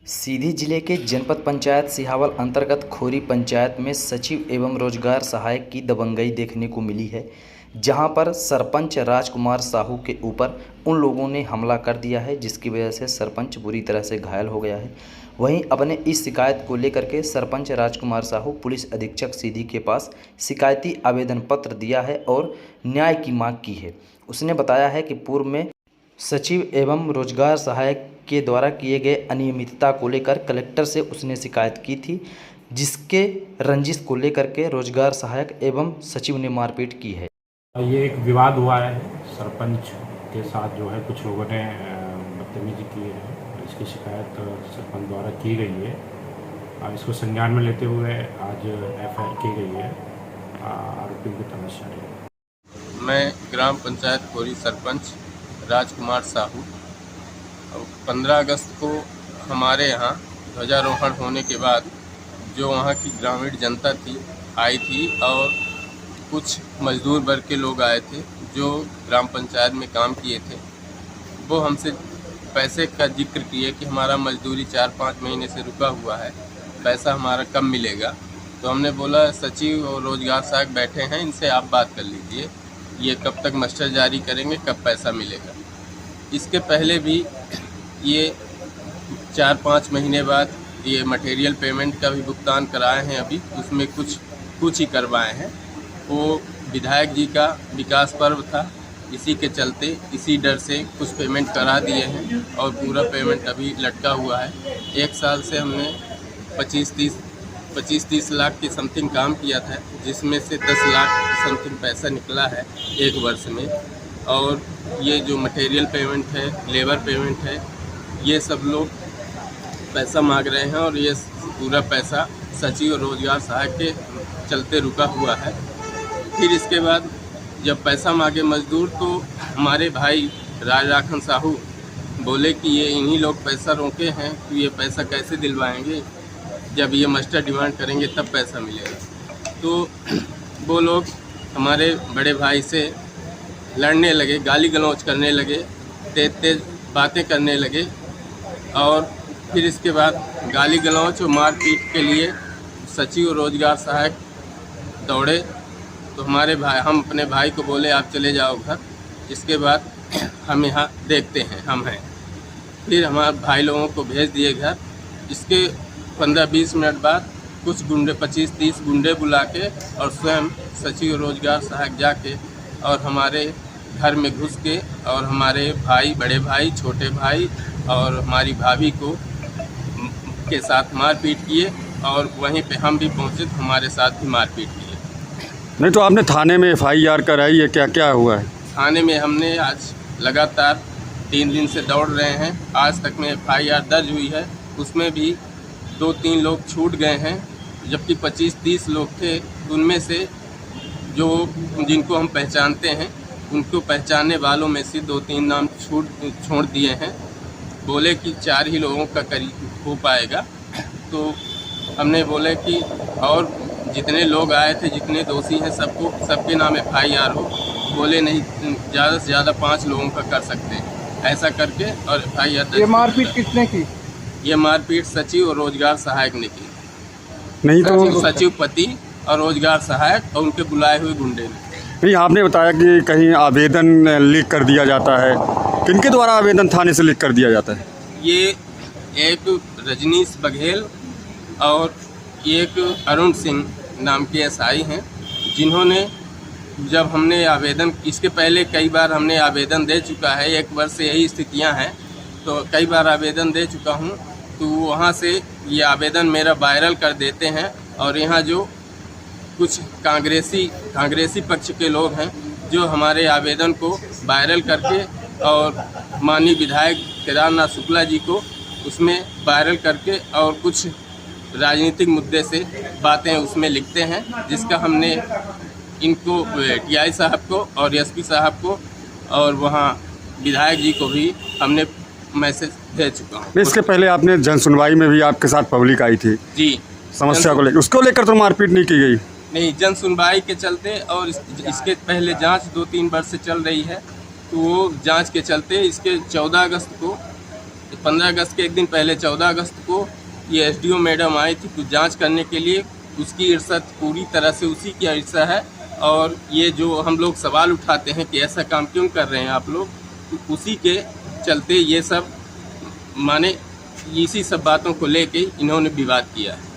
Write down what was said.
सीधी जिले के जनपद पंचायत सिहावल अंतर्गत खोरी पंचायत में सचिव एवं रोजगार सहायक की दबंगई देखने को मिली है, जहां पर सरपंच राजकुमार साहू के ऊपर उन लोगों ने हमला कर दिया है, जिसकी वजह से सरपंच बुरी तरह से घायल हो गया है। वहीं अपने इस शिकायत को लेकर के सरपंच राजकुमार साहू पुलिस अधीक्षक सीधी के पास शिकायती आवेदन पत्र दिया है और न्याय की मांग की है। उसने बताया है कि पूर्व में सचिव एवं रोजगार सहायक के द्वारा किए गए अनियमितता को लेकर कलेक्टर से उसने शिकायत की थी, जिसके रंजिश को लेकर के रोजगार सहायक एवं सचिव ने मारपीट की है। ये एक विवाद हुआ है, सरपंच के साथ जो है कुछ लोगों ने बदतमीजी की है। इसकी शिकायत सरपंच द्वारा की गई है। इसको संज्ञान में लेते हुए आज एफआईआर की गई है। आरोपी की तलाश जारी है। मैं ग्राम पंचायत खोरी सरपंच राजकुमार साहू। 15 अगस्त को हमारे यहाँ ध्वजारोहण होने के बाद जो वहाँ की ग्रामीण जनता थी आई थी और कुछ मजदूर वर्ग के लोग आए थे जो ग्राम पंचायत में काम किए थे। वो हमसे पैसे का जिक्र किए कि हमारा मजदूरी 4-5 महीने से रुका हुआ है, पैसा हमारा कब मिलेगा। तो हमने बोला सचिव और रोजगार सहायक बैठे हैं, इनसे आप बात कर लीजिए, ये कब तक मास्टर जारी करेंगे, कब पैसा मिलेगा। इसके पहले भी ये 4-5 महीने बाद ये मटेरियल पेमेंट का भी भुगतान कराए हैं, अभी उसमें कुछ ही करवाए हैं। वो विधायक जी का विकास पर्व था, इसी के चलते इसी डर से कुछ पेमेंट करा दिए हैं और पूरा पेमेंट अभी लटका हुआ है। 1 साल से हमने 25-30 लाख के समथिंग काम किया था, जिसमें से 10 लाख समथिंग पैसा निकला है 1 वर्ष में। और ये जो मटेरियल पेमेंट है, लेबर पेमेंट है, ये सब लोग पैसा मांग रहे हैं और ये पूरा पैसा सचिव और रोजगार सहायक के चलते रुका हुआ है। फिर इसके बाद जब पैसा मांगे मजदूर तो हमारे भाई राजराखन साहू बोले कि ये इन्हीं लोग पैसा रोके हैं, तो ये पैसा कैसे दिलवाएंगे, जब ये मास्टर डिमांड करेंगे तब पैसा मिलेगा। तो वो लोग हमारे बड़े भाई से लड़ने लगे, गाली गलौज करने लगे, तेज बातें करने लगे और फिर इसके बाद गाली गलौज और मारपीट के लिए सचिव और रोजगार सहायक दौड़े। तो हम अपने भाई को बोले आप चले जाओ घर, इसके बाद हम यहाँ देखते हैं, हम हैं। फिर हमारे भाई लोगों को भेज दिए घर। इसके 15-20 मिनट बाद कुछ गुंडे 25-30 गुंडे बुला के और स्वयं सचिव रोजगार सहायक जाके और हमारे घर में घुस के और हमारे भाई, बड़े भाई, छोटे भाई और हमारी भाभी को के साथ मारपीट किए और वहीं पे हम भी पहुँचे तो हमारे साथ भी मारपीट किए। नहीं तो आपने थाने में एफआईआर कराई है, क्या क्या हुआ है? थाने में हमने आज लगातार 3 दिन से दौड़ रहे हैं। आज तक में एफआईआर दर्ज हुई है, उसमें भी 2-3 लोग छूट गए हैं, जबकि 25-30 लोग थे। उनमें से जो जिनको हम पहचानते हैं उनको पहचानने वालों में से 2-3 नाम छोड़ दिए हैं। बोले कि 4 ही लोगों का करीब हो पाएगा। तो हमने बोले कि और जितने लोग आए थे, जितने दोषी हैं, सबके नाम एफआईआर हो। बोले नहीं, ज़्यादा से ज़्यादा 5 लोगों का कर सकते हैं। ऐसा करके और एफआईआर। ये मारपीट किसने की? ये मारपीट सचिव और रोजगार सहायक ने की। नहीं तो सचिव पति और रोजगार सहायक और उनके बुलाए हुए गुंडे ने। नहीं, आपने बताया कि कहीं आवेदन लीक कर दिया जाता है, किनके द्वारा आवेदन थाने से लीक कर दिया जाता है? ये एक रजनीश बघेल और एक अरुण सिंह नाम के एसआई हैं, जिन्होंने जब हमने आवेदन, इसके पहले कई बार हमने आवेदन दे चुका है, 1 वर्ष से यही स्थितियां हैं, तो कई बार आवेदन दे चुका हूं, तो वहां से ये आवेदन मेरा वायरल कर देते हैं। और यहाँ जो कुछ कांग्रेसी पक्ष के लोग हैं जो हमारे आवेदन को वायरल करके और माननीय विधायक केदारनाथ शुक्ला जी को उसमें वायरल करके और कुछ राजनीतिक मुद्दे से बातें उसमें लिखते हैं, जिसका हमने इनको टीआई साहब को और एसपी साहब को और वहाँ विधायक जी को भी हमने मैसेज दे चुका हूँ। इसके पहले आपने जन सुनवाई में भी आपके साथ पब्लिक आई थी जी, समस्या को लेकर, उसको लेकर तो मारपीट नहीं की गई? नहीं, जन सुनवाई के चलते और इसके पहले जांच 2-3 वर्ष से चल रही है, तो वो जांच के चलते इसके 14 अगस्त को 15 अगस्त के एक दिन पहले 14 अगस्त को ये एसडीओ मैडम आई थी कुछ जांच करने के लिए। उसकी इर्षद पूरी तरह से उसी की इर्षा है, और ये जो हम लोग सवाल उठाते हैं कि ऐसा काम क्यों कर रहे हैं आप लोग, तो उसी के चलते ये सब माने इसी सब बातों को लेके इन्होंने विवाद किया है।